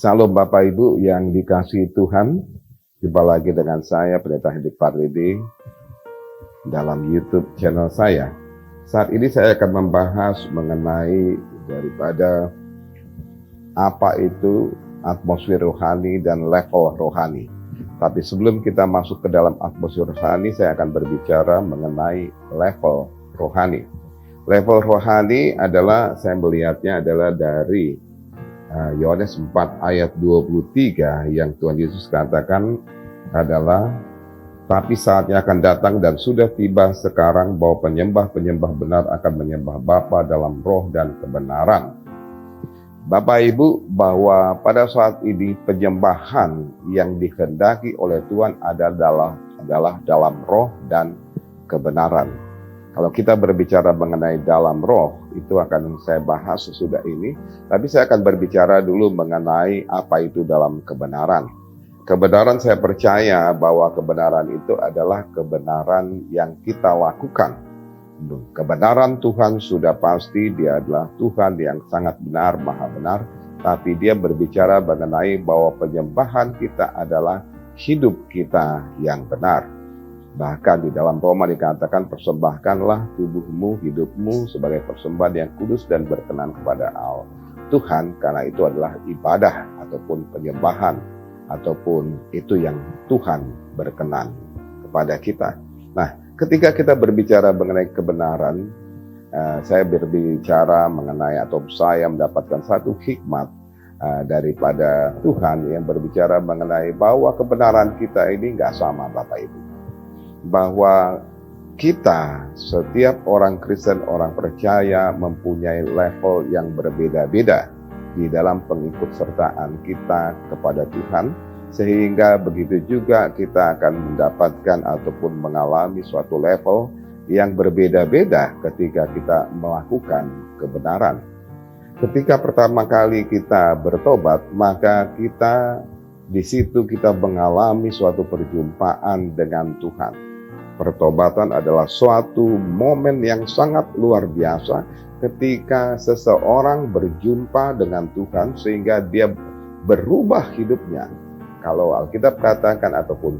Salam Bapak Ibu yang dikasihi Tuhan. Jumpa lagi dengan saya Pendeta Hendik Parlidi dalam YouTube channel saya. Saat ini saya akan membahas mengenai daripada apa itu atmosfer rohani dan level rohani. Tapi sebelum kita masuk ke dalam atmosfer rohani, saya akan berbicara mengenai level rohani. Level rohani adalah, saya melihatnya adalah dari Yohanes 4 ayat 23 yang Tuhan Yesus katakan adalah, tapi saatnya akan datang dan sudah tiba sekarang bahwa penyembah-penyembah benar akan menyembah Bapa dalam roh dan kebenaran. Bapak Ibu, bahwa pada saat ini penyembahan yang dikehendaki oleh Tuhan adalah dalam roh dan kebenaran. Kalau kita berbicara mengenai dalam roh, itu akan saya bahas sesudah ini. Tapi saya akan berbicara dulu mengenai apa itu dalam kebenaran. Kebenaran, saya percaya bahwa kebenaran itu adalah kebenaran yang kita lakukan. Kebenaran Tuhan sudah pasti, Dia adalah Tuhan yang sangat benar, maha benar. Tapi Dia berbicara mengenai bahwa penyembahan kita adalah hidup kita yang benar. Bahkan di dalam Roma dikatakan, persembahkanlah tubuhmu, hidupmu sebagai persembahan yang kudus dan berkenan kepada Allah Tuhan, karena itu adalah ibadah ataupun penyembahan, ataupun itu yang Tuhan berkenan kepada kita. Nah, ketika kita berbicara mengenai kebenaran, saya berbicara mengenai, atau saya mendapatkan satu hikmat daripada Tuhan yang berbicara mengenai bahwa kebenaran kita ini nggak sama, Bapak Ibu. Bahwa kita, setiap orang Kristen, orang percaya mempunyai level yang berbeda-beda di dalam pengikutsertaan kita kepada Tuhan, sehingga begitu juga kita akan mendapatkan ataupun mengalami suatu level yang berbeda-beda ketika kita melakukan kebenaran. Ketika pertama kali kita bertobat, maka kita di situ kita mengalami suatu perjumpaan dengan Tuhan. Pertobatan adalah suatu momen yang sangat luar biasa ketika seseorang berjumpa dengan Tuhan sehingga dia berubah hidupnya. Kalau Alkitab katakan ataupun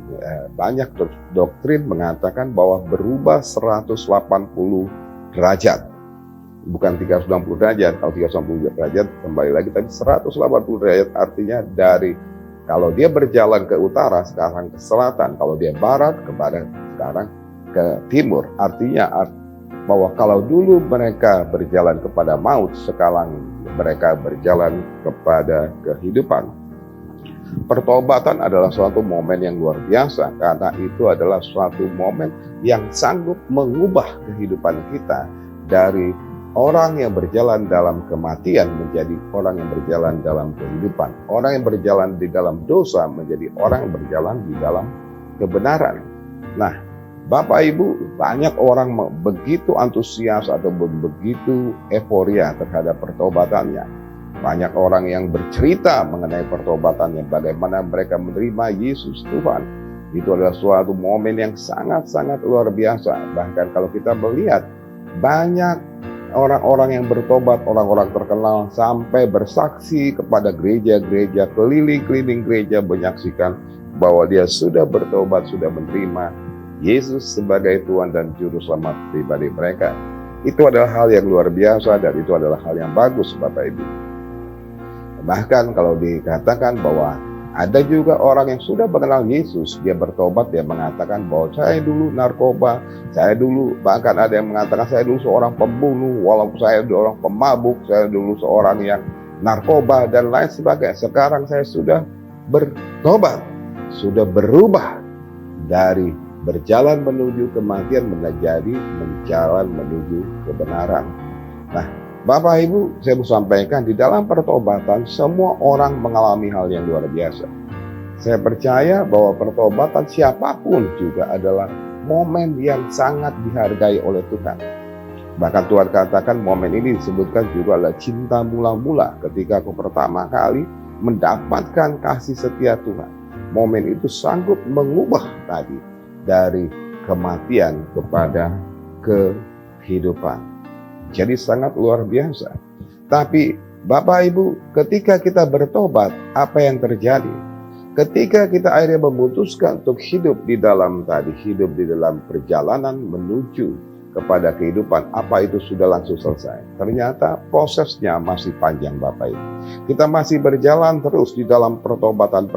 banyak doktrin mengatakan bahwa berubah 180 derajat. Bukan 360 derajat, kalau 360 derajat kembali lagi, tapi 180 derajat artinya dari kalau dia berjalan ke utara, sekarang ke selatan. Kalau dia barat, ke barat, sekarang ke timur. Artinya bahwa kalau dulu mereka berjalan kepada maut, sekarang mereka berjalan kepada kehidupan. Pertobatan adalah suatu momen yang luar biasa, karena itu adalah suatu momen yang sanggup mengubah kehidupan kita dari orang yang berjalan dalam kematian menjadi orang yang berjalan dalam kehidupan. Orang yang berjalan di dalam dosa menjadi orang yang berjalan di dalam kebenaran. Nah, Bapak Ibu, banyak orang begitu antusias atau begitu euforia terhadap pertobatannya. Banyak orang yang bercerita mengenai pertobatannya, bagaimana mereka menerima Yesus Tuhan. Itu adalah suatu momen yang sangat-sangat luar biasa. Bahkan kalau kita melihat banyak orang-orang yang bertobat, orang-orang terkenal sampai bersaksi kepada gereja-gereja, keliling-keliling gereja menyaksikan bahwa dia sudah bertobat, sudah menerima Yesus sebagai Tuhan dan Juru Selamat pribadi mereka. Itu adalah hal yang luar biasa dan itu adalah hal yang bagus, Bapak Ibu. Bahkan kalau dikatakan bahwa ada juga orang yang sudah mengenal Yesus, dia bertobat, dia mengatakan bahwa saya dulu narkoba, saya dulu, bahkan ada yang mengatakan saya dulu seorang pembunuh, walaupun saya dulu orang pemabuk, saya dulu seorang yang narkoba dan lain sebagainya. Sekarang saya sudah bertobat, sudah berubah dari berjalan menuju kematian menjadi berjalan menuju kebenaran. Nah, Bapak Ibu, saya mau sampaikan di dalam pertobatan semua orang mengalami hal yang luar biasa. Saya percaya bahwa pertobatan siapapun juga adalah momen yang sangat dihargai oleh Tuhan. Bahkan Tuhan katakan momen ini disebutkan juga adalah cinta mula-mula ketika aku pertama kali mendapatkan kasih setia Tuhan. Momen itu sanggup mengubah tadi dari kematian kepada kehidupan. Jadi sangat luar biasa. Tapi Bapak Ibu, ketika kita bertobat, apa yang terjadi? Ketika kita akhirnya memutuskan untuk hidup di dalam perjalanan menuju kepada kehidupan, apa itu sudah langsung selesai? Ternyata prosesnya masih panjang Bapak Ibu. Kita masih berjalan terus di dalam pertobatan.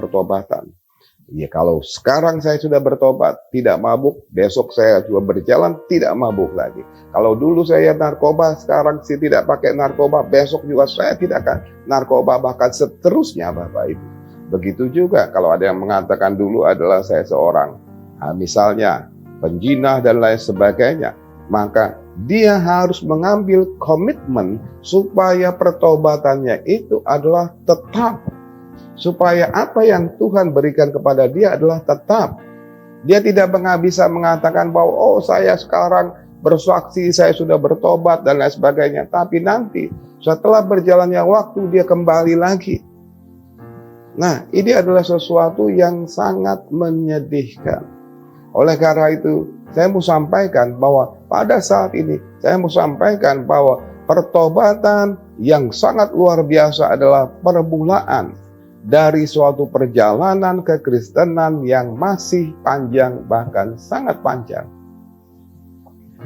Ya, kalau sekarang saya sudah bertobat, tidak mabuk, besok saya juga berjalan tidak mabuk lagi. Kalau dulu saya narkoba, sekarang saya tidak pakai narkoba, besok juga saya tidak akan narkoba, bahkan seterusnya Bapak Ibu. Begitu juga kalau ada yang mengatakan dulu adalah saya seorang, misalnya penjinah dan lain sebagainya, maka dia harus mengambil komitmen supaya pertobatannya itu adalah tetap. Supaya apa yang Tuhan berikan kepada dia adalah tetap. Dia tidak bisa mengatakan bahwa saya sekarang bersaksi, saya sudah bertobat dan lain sebagainya. Tapi nanti setelah berjalannya waktu dia kembali lagi. Nah, ini adalah sesuatu yang sangat menyedihkan. Oleh karena itu, saya mau sampaikan bahwa pada saat ini, saya mau sampaikan bahwa pertobatan yang sangat luar biasa adalah permulaan dari suatu perjalanan kekristenan yang masih panjang, bahkan sangat panjang.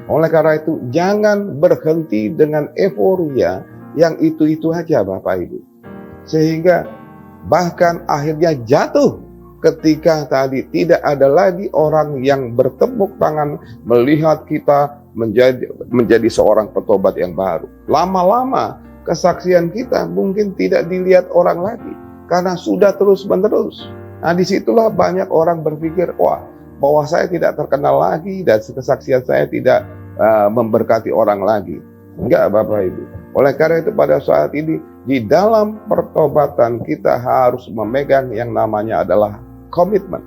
Oleh karena itu, jangan berhenti dengan euforia yang itu-itu aja Bapak Ibu. Sehingga bahkan akhirnya jatuh ketika tadi tidak ada lagi orang yang bertepuk tangan melihat kita menjadi seorang petobat yang baru. Lama-lama kesaksian kita mungkin tidak dilihat orang lagi. Karena sudah terus-menerus. Nah, disitulah banyak orang berpikir, bahwa saya tidak terkenal lagi dan kesaksian saya tidak memberkati orang lagi. Enggak Bapak Ibu. Oleh karena itu pada saat ini, di dalam pertobatan kita harus memegang yang namanya adalah komitmen.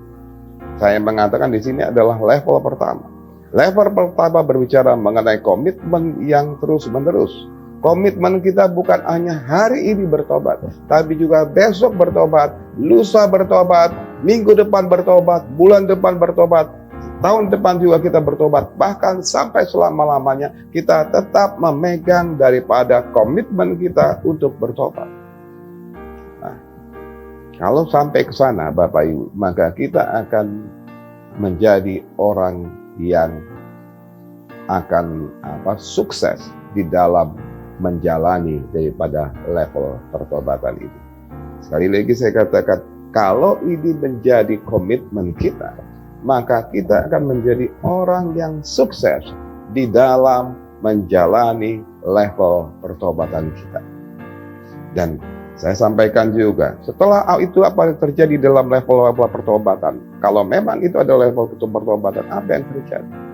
Saya mengatakan di sini adalah level pertama. Level pertama berbicara mengenai komitmen yang terus-menerus. Komitmen kita bukan hanya hari ini bertobat, tapi juga besok bertobat, lusa bertobat, minggu depan bertobat, bulan depan bertobat, tahun depan juga kita bertobat. Bahkan sampai selama-lamanya kita tetap memegang daripada komitmen kita untuk bertobat. Nah, kalau sampai ke sana Bapak Ibu, maka kita akan menjadi orang yang akan sukses di dalam menjalani daripada level pertobatan ini. Sekali lagi saya katakan, kalau ini menjadi komitmen kita, maka kita akan menjadi orang yang sukses di dalam menjalani level pertobatan kita. Dan saya sampaikan juga, setelah itu apa yang terjadi dalam level-level pertobatan? Kalau memang itu adalah level pertobatan, apa yang terjadi?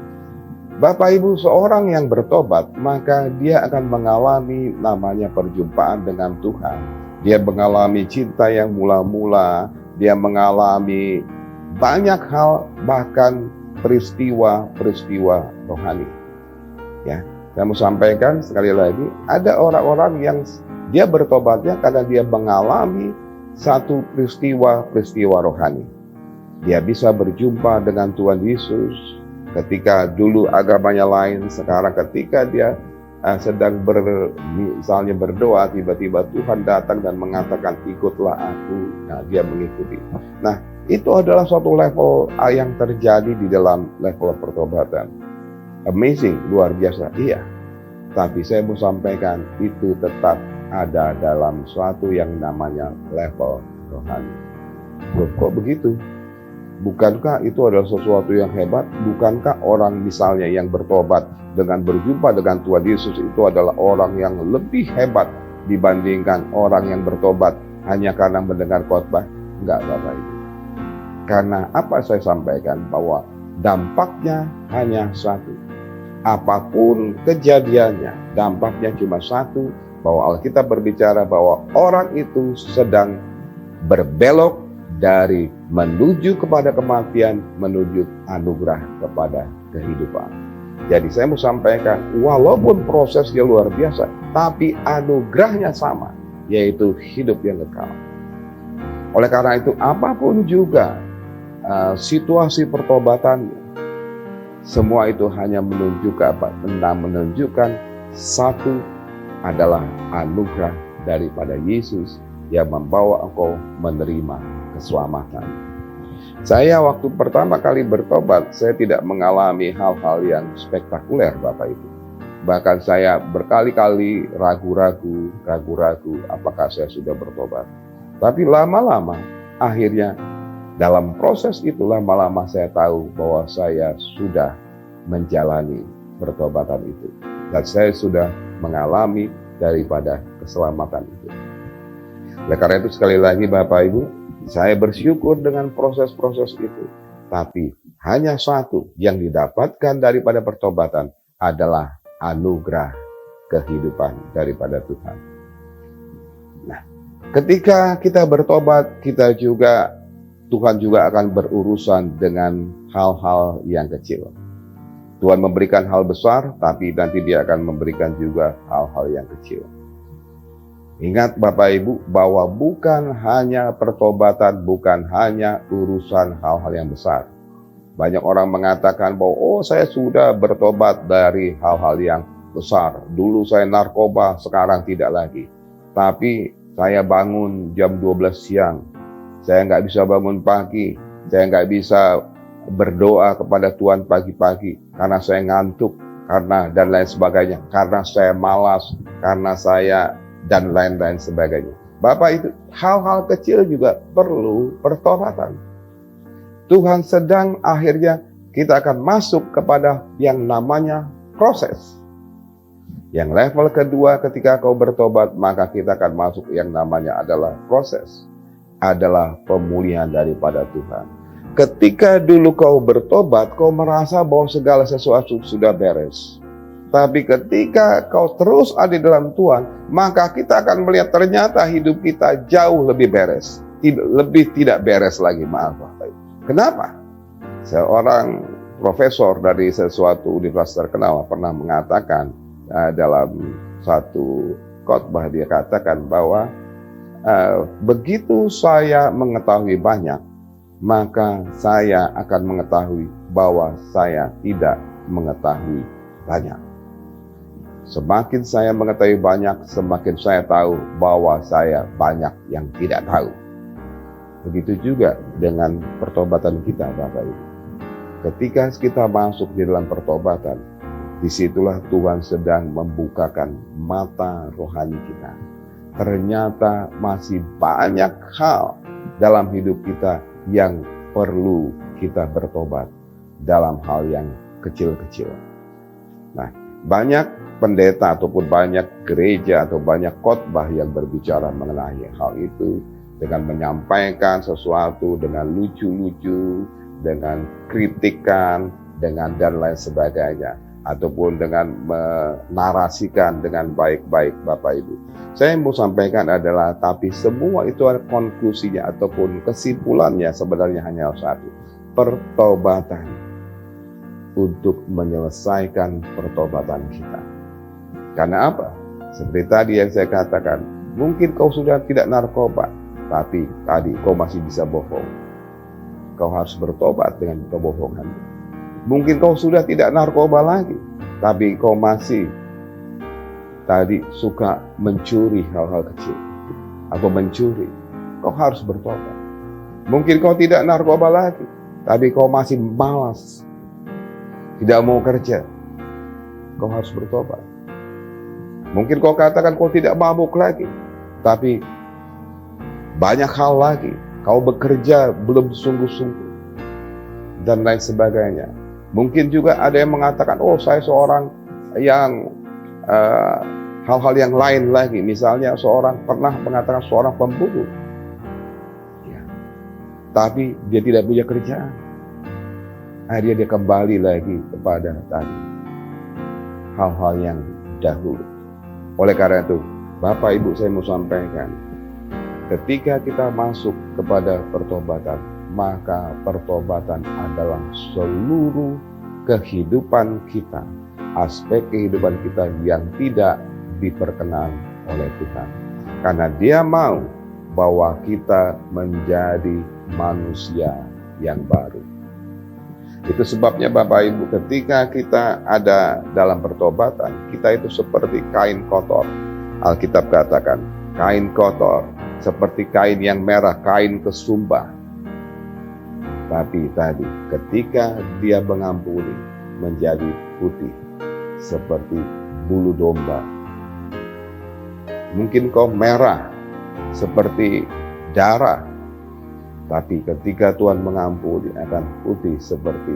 Bapak Ibu, seorang yang bertobat, maka dia akan mengalami namanya perjumpaan dengan Tuhan. Dia mengalami cinta yang mula-mula, dia mengalami banyak hal, bahkan peristiwa-peristiwa rohani. Ya, saya mau sampaikan sekali lagi, ada orang-orang yang dia bertobatnya karena dia mengalami satu peristiwa-peristiwa rohani. Dia bisa berjumpa dengan Tuhan Yesus. Ketika dulu agamanya lain, sekarang ketika dia sedang misalnya berdoa, tiba-tiba Tuhan datang dan mengatakan ikutlah aku. Nah, dia mengikuti. Nah, itu adalah suatu level yang terjadi di dalam level pertobatan. Amazing, luar biasa, iya. Tapi saya mau sampaikan itu tetap ada dalam suatu yang namanya level rohani. Loh, kok begitu? Bukankah itu adalah sesuatu yang hebat? Bukankah orang misalnya yang bertobat dengan berjumpa dengan Tuhan Yesus itu adalah orang yang lebih hebat dibandingkan orang yang bertobat hanya karena mendengar khotbah? Enggak Bapak Ibu. Karena apa saya sampaikan bahwa dampaknya hanya satu. Apapun kejadiannya, dampaknya cuma satu, bahwa Alkitab berbicara bahwa orang itu sedang berbelok dari menuju kepada kematian, menuju anugerah kepada kehidupan. Jadi saya mau sampaikan, walaupun prosesnya luar biasa, tapi anugerahnya sama, yaitu hidup yang kekal. Oleh karena itu, apapun juga situasi pertobatannya, semua itu hanya menunjukkan satu adalah anugerah daripada Yesus yang membawa engkau menerima keselamatan. Saya waktu pertama kali bertobat, saya tidak mengalami hal-hal yang spektakuler, Bapak Ibu. Bahkan saya berkali-kali ragu-ragu apakah saya sudah bertobat. Tapi lama-lama akhirnya dalam proses itu lama-lama saya tahu bahwa saya sudah menjalani pertobatan itu. Dan saya sudah mengalami daripada keselamatan itu. Oleh karena itu sekali lagi Bapak Ibu, saya bersyukur dengan proses-proses itu. Tapi hanya satu yang didapatkan daripada pertobatan adalah anugerah kehidupan daripada Tuhan. Nah, ketika kita bertobat, Tuhan juga akan berurusan dengan hal-hal yang kecil. Tuhan memberikan hal besar, tapi nanti Dia akan memberikan juga hal-hal yang kecil. Ingat Bapak Ibu, bahwa bukan hanya pertobatan, bukan hanya urusan hal-hal yang besar. Banyak orang mengatakan bahwa, saya sudah bertobat dari hal-hal yang besar. Dulu saya narkoba, sekarang tidak lagi. Tapi saya bangun jam 12 siang. Saya nggak bisa bangun pagi. Saya nggak bisa berdoa kepada Tuhan pagi-pagi karena saya ngantuk, dan lain sebagainya, karena saya malas, karena saya dan lain-lain sebagainya. Bapak, itu hal-hal kecil juga perlu pertobatan. Tuhan sedang akhirnya kita akan masuk kepada yang namanya proses. Yang level kedua ketika kau bertobat, maka kita akan masuk yang namanya adalah proses, adalah pemulihan daripada Tuhan. Ketika dulu kau bertobat, kau merasa bahwa segala sesuatu sudah beres. Tapi ketika kau terus ada dalam Tuhan, maka kita akan melihat ternyata hidup kita jauh lebih beres. Lebih tidak beres lagi, maaf Bapak. Kenapa? Seorang profesor dari sesuatu universitas terkenal pernah mengatakan dalam satu khotbah, dia katakan bahwa begitu saya mengetahui banyak, maka saya akan mengetahui bahwa saya tidak mengetahui banyak. Semakin saya mengetahui banyak, semakin saya tahu bahwa saya banyak yang tidak tahu. Begitu juga dengan pertobatan kita, Bapak Ibu. Ketika kita masuk di dalam pertobatan, disitulah Tuhan sedang membukakan mata rohani kita. Ternyata masih banyak hal dalam hidup kita yang perlu kita bertobat dalam hal yang kecil-kecil. Nah, banyak pendeta ataupun banyak gereja atau banyak khotbah yang berbicara mengenai hal itu dengan menyampaikan sesuatu dengan lucu-lucu, dengan kritikan, dengan dan lain sebagainya, ataupun dengan menarasikan dengan baik-baik Bapak Ibu. Saya mau sampaikan adalah, tapi semua itu ada konklusinya ataupun kesimpulannya sebenarnya hanya satu. Pertobatan untuk menyelesaikan pertobatan kita. Karena apa? Seperti tadi yang saya katakan, mungkin kau sudah tidak narkoba, tapi tadi kau masih bisa bohong. Kau harus bertobat dengan kebohongan. Mungkin kau sudah tidak narkoba lagi, tapi kau masih tadi suka mencuri hal-hal kecil atau mencuri. Kau harus bertobat. Mungkin kau tidak narkoba lagi, tapi kau masih malas, tidak mau kerja. Kau harus bertobat. Mungkin kau katakan kau tidak mabuk lagi, tapi banyak hal lagi. Kau bekerja belum sungguh-sungguh dan lain sebagainya. Mungkin juga ada yang mengatakan, saya seorang yang hal-hal yang lain lagi. Misalnya seorang pernah mengatakan seorang pembunuh. Ya. Tapi dia tidak punya kerjaan. Akhirnya dia kembali lagi kepada tadi hal-hal yang dahulu. Oleh karena itu, Bapak Ibu, saya mau sampaikan, ketika kita masuk kepada pertobatan, maka pertobatan adalah seluruh kehidupan kita, aspek kehidupan kita yang tidak diperkenan oleh Tuhan. Karena Dia mau bahwa kita menjadi manusia yang baru. Itu sebabnya Bapak Ibu, ketika kita ada dalam pertobatan, kita itu seperti kain kotor. Alkitab katakan, kain kotor, seperti kain yang merah, kain kesumbah. Tapi tadi ketika dia mengampuni menjadi putih seperti bulu domba. Mungkin kau merah seperti darah, tapi ketika Tuhan mengampuni akan putih seperti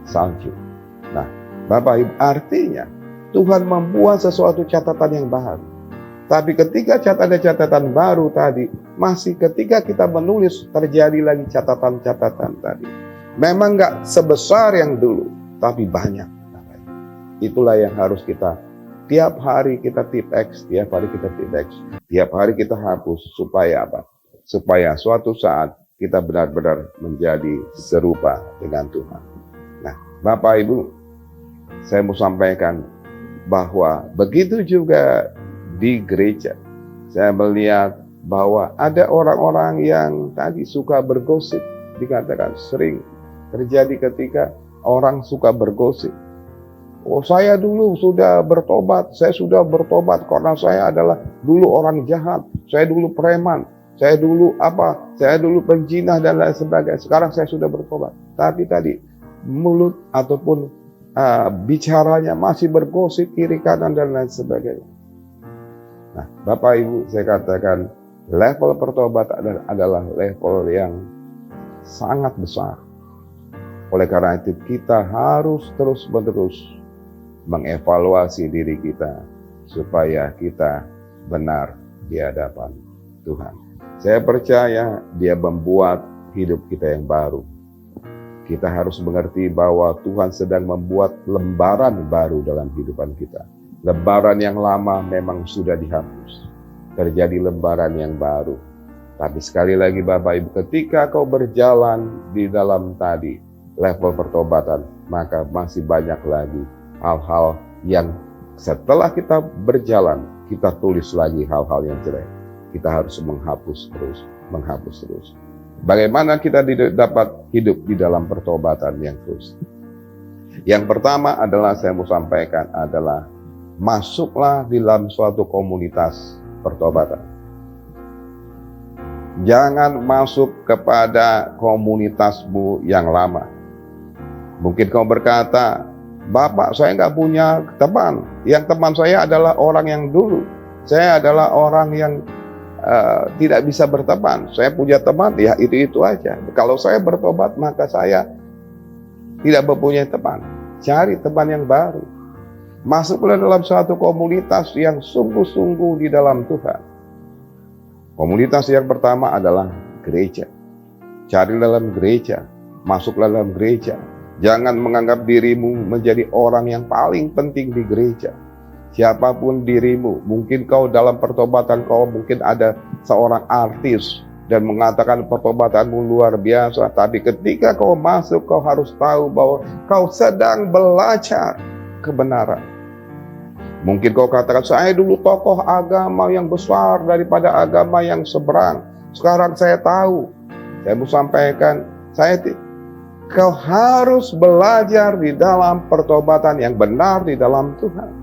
salju. Nah, Bapak Ibu, artinya Tuhan membuat sesuatu catatan yang baru. Tapi ketika catatan baru tadi, masih ketika kita menulis terjadi lagi catatan-catatan tadi. Memang nggak sebesar yang dulu, tapi banyak. Itulah yang harus kita, tiap hari kita tipex, tiap hari kita hapus. Supaya apa? Supaya suatu saat kita benar-benar menjadi serupa dengan Tuhan. Nah, Bapak Ibu, saya mau sampaikan bahwa begitu juga di gereja. Saya melihat bahwa ada orang-orang yang tadi suka bergosip, dikatakan sering terjadi ketika orang suka bergosip. Oh, saya dulu sudah bertobat, saya sudah bertobat karena saya adalah dulu orang jahat, saya dulu preman, saya dulu penjinah dan lain sebagainya. Sekarang saya sudah bertobat. Tapi tadi mulut ataupun bicaranya masih bergosip kiri kanan dan lain sebagainya. Nah, Bapak Ibu, saya katakan level pertobatan adalah level yang sangat besar. Oleh karena itu kita harus terus-menerus mengevaluasi diri kita supaya kita benar di hadapan Tuhan. Saya percaya Dia membuat hidup kita yang baru. Kita harus mengerti bahwa Tuhan sedang membuat lembaran baru dalam kehidupan kita. Lembaran yang lama memang sudah dihapus. Terjadi lembaran yang baru. Tapi sekali lagi Bapak Ibu, ketika kau berjalan di dalam tadi level pertobatan, maka masih banyak lagi hal-hal yang setelah kita berjalan, kita tulis lagi hal-hal yang jelek. Kita harus menghapus terus. Bagaimana kita dapat hidup di dalam pertobatan yang terus? Yang pertama adalah saya mau sampaikan adalah masuklah di dalam suatu komunitas pertobatan. Jangan masuk kepada komunitasmu yang lama. Mungkin kau berkata, Bapak, saya nggak punya teman. Yang teman saya adalah orang yang dulu. Saya adalah orang yang tidak bisa berteman. Saya punya teman, ya itu aja. Kalau saya bertobat, maka saya tidak mempunyai teman. Cari teman yang baru. Masuklah dalam suatu komunitas yang sungguh-sungguh di dalam Tuhan. Komunitas yang pertama adalah gereja. Cari dalam gereja, masuklah dalam gereja. Jangan menganggap dirimu menjadi orang yang paling penting di gereja. Siapapun dirimu, mungkin kau dalam pertobatan kau mungkin ada seorang artis dan mengatakan pertobatanmu luar biasa. Tapi ketika kau masuk, kau harus tahu bahwa kau sedang belajar kebenaran. Mungkin kau katakan, saya dulu tokoh agama yang besar daripada agama yang seberang. Sekarang saya tahu. Saya mau sampaikan, kau harus belajar di dalam pertobatan yang benar di dalam Tuhan.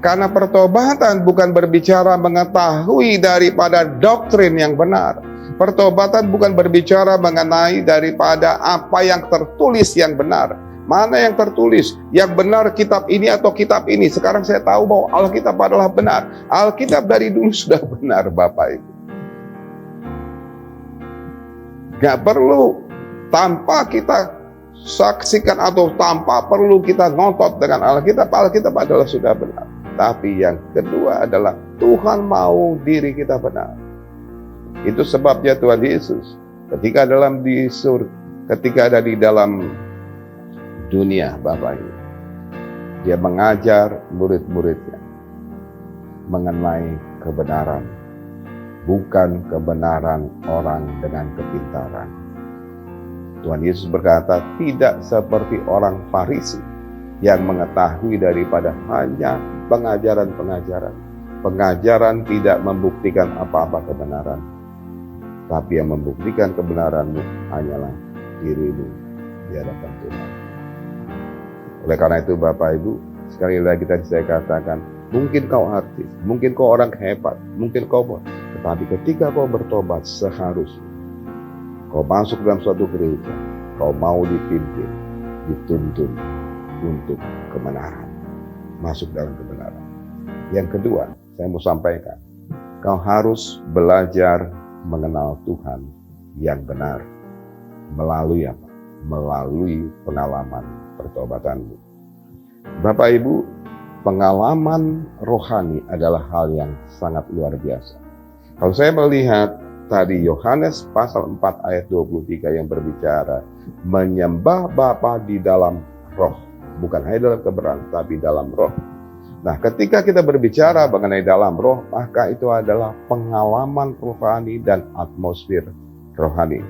Karena pertobatan bukan berbicara mengetahui daripada doktrin yang benar. Pertobatan bukan berbicara mengenai daripada apa yang tertulis yang benar. Mana yang tertulis? Yang benar kitab ini atau kitab ini? Sekarang saya tahu bahwa Alkitab adalah benar. Alkitab dari dulu sudah benar, Bapak Ibu. Gak perlu tanpa kita saksikan atau tanpa perlu kita ngotot dengan Alkitab. Alkitab adalah sudah benar. Tapi yang kedua adalah Tuhan mau diri kita benar. Itu sebabnya Tuhan Yesus ketika ada di dalam dunia, Bapak Ibu, Dia mengajar murid-muridnya mengenai kebenaran, bukan kebenaran orang dengan kepintaran. Tuhan Yesus berkata, tidak seperti orang Farisi yang mengetahui daripada hanya pengajaran-pengajaran. Pengajaran tidak membuktikan apa-apa kebenaran, tapi yang membuktikan kebenaranmu hanyalah dirimu di hadapan Tuhan. Oleh karena itu Bapak Ibu, sekali lagi tadi saya katakan, mungkin kau artis, mungkin kau orang hebat, mungkin kau, tetapi ketika kau bertobat seharusnya kau masuk dalam suatu gereja, kau mau dipimpin, dituntun untuk kebenaran, masuk dalam kebenaran. Yang kedua, saya mau sampaikan, kau harus belajar mengenal Tuhan yang benar. Melalui apa? Melalui pengalaman pertobatanmu. Bapak Ibu, pengalaman rohani adalah hal yang sangat luar biasa. Kalau saya melihat tadi Yohanes pasal 4 ayat 23 yang berbicara menyembah Bapa di dalam roh, bukan hanya dalam kebenaran, tapi dalam roh. Nah, ketika kita berbicara mengenai dalam roh, maka itu adalah pengalaman rohani dan atmosfer rohani.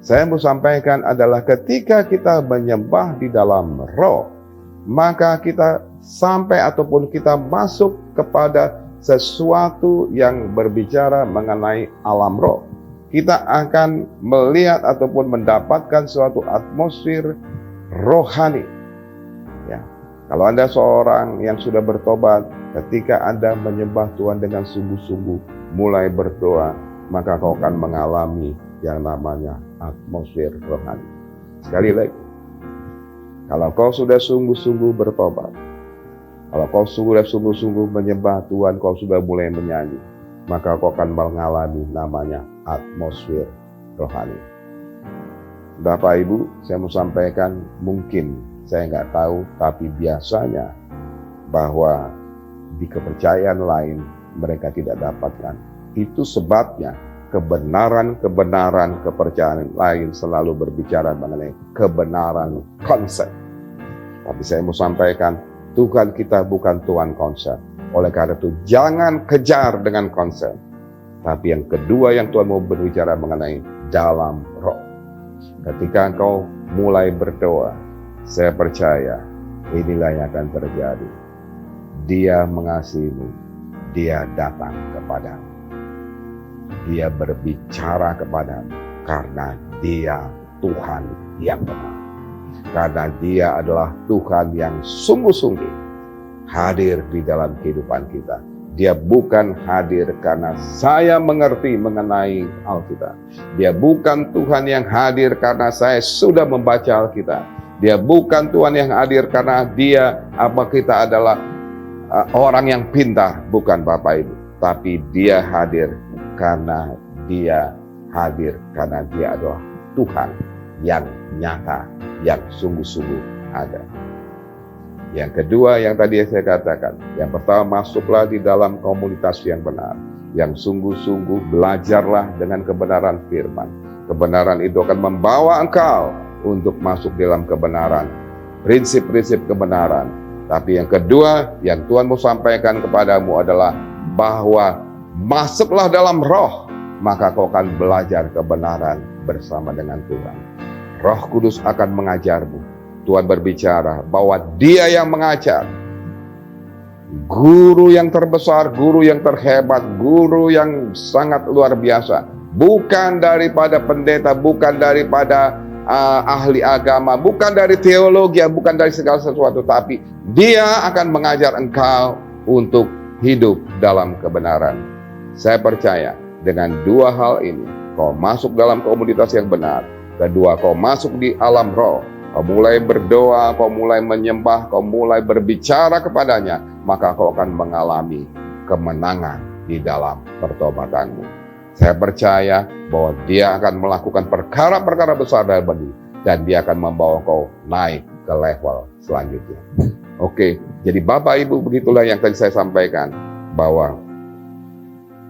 Saya mau sampaikan adalah ketika kita menyembah di dalam roh, maka kita sampai ataupun kita masuk kepada sesuatu yang berbicara mengenai alam roh. Kita akan melihat ataupun mendapatkan suatu atmosfer rohani. Ya. Kalau Anda seorang yang sudah bertobat, ketika Anda menyembah Tuhan dengan sungguh-sungguh, mulai berdoa, maka kau akan mengalami yang namanya atmosfer rohani. Sekali lagi, kalau kau sudah sungguh-sungguh bertobat, kalau kau sudah sungguh-sungguh menyembah Tuhan, kau sudah mulai menyanyi, maka kau akan mengalami namanya atmosfer rohani. Bapak Ibu, saya mau sampaikan, mungkin saya nggak tahu, tapi biasanya bahwa di kepercayaan lain mereka tidak dapatkan. Itu sebabnya kebenaran kepercayaan lain selalu berbicara mengenai kebenaran konsep. Tapi saya mau sampaikan, Tuhan kita bukan Tuhan konsep. Oleh karena itu, jangan kejar dengan konsep. Tapi yang kedua yang Tuhan mau berbicara mengenai dalam roh. Ketika engkau mulai berdoa, saya percaya inilah yang akan terjadi. Dia mengasihimu, dia datang kepadamu. Dia berbicara kepadamu karena dia Tuhan yang benar. Karena dia adalah Tuhan yang sungguh-sungguh hadir di dalam kehidupan kita. Dia bukan hadir karena saya mengerti mengenai Alkitab. Dia bukan Tuhan yang hadir karena saya sudah membaca Alkitab. Dia bukan Tuhan yang hadir karena kita adalah orang yang pintar, bukan Bapak Ibu. Tapi dia hadir karena dia adalah Tuhan yang nyata, yang sungguh-sungguh ada. Yang kedua yang tadi saya katakan, yang pertama, masuklah di dalam komunitas yang benar, yang sungguh-sungguh belajarlah dengan kebenaran firman. Kebenaran itu akan membawa engkau untuk masuk dalam kebenaran, prinsip-prinsip kebenaran. Tapi yang kedua yang Tuhan mau sampaikan kepadamu adalah bahwa masuklah dalam roh, maka kau akan belajar kebenaran bersama dengan Tuhan. Roh Kudus akan mengajarmu. Tuhan berbicara bahwa dia yang mengajar. Guru yang terbesar, guru yang terhebat, guru yang sangat luar biasa. Bukan daripada pendeta, bukan daripada ahli agama, bukan dari teologi, bukan dari segala sesuatu. Tapi dia akan mengajar engkau untuk hidup dalam kebenaran. Saya percaya dengan dua hal ini, kau masuk dalam komunitas yang benar. Kedua, kau masuk di alam roh. Kau mulai berdoa, kau mulai menyembah, kau mulai berbicara kepadanya, maka kau akan mengalami kemenangan di dalam pertobatanmu. Saya percaya bahwa dia akan melakukan perkara-perkara besar dalam hidup, dan dia akan membawa kau naik ke level selanjutnya. Oke, jadi Bapak Ibu, begitulah yang tadi saya sampaikan, bahwa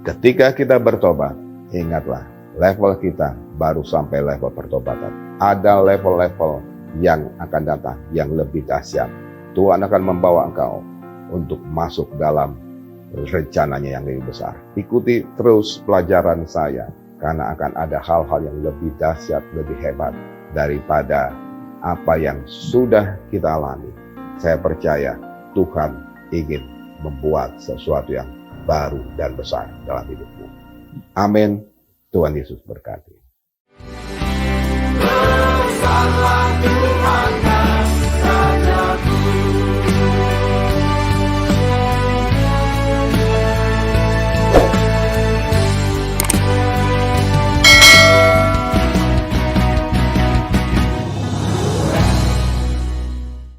ketika kita bertobat, ingatlah, level kita baru sampai level pertobatan. Ada level-level yang akan datang, yang lebih dahsyat. Tuhan akan membawa engkau untuk masuk dalam rencananya yang lebih besar. Ikuti terus pelajaran saya, karena akan ada hal-hal yang lebih dahsyat, lebih hebat daripada apa yang sudah kita alami. Saya percaya Tuhan ingin membuat sesuatu yang baru dan besar dalam hidupmu. Amin. Tuhan Yesus berkati.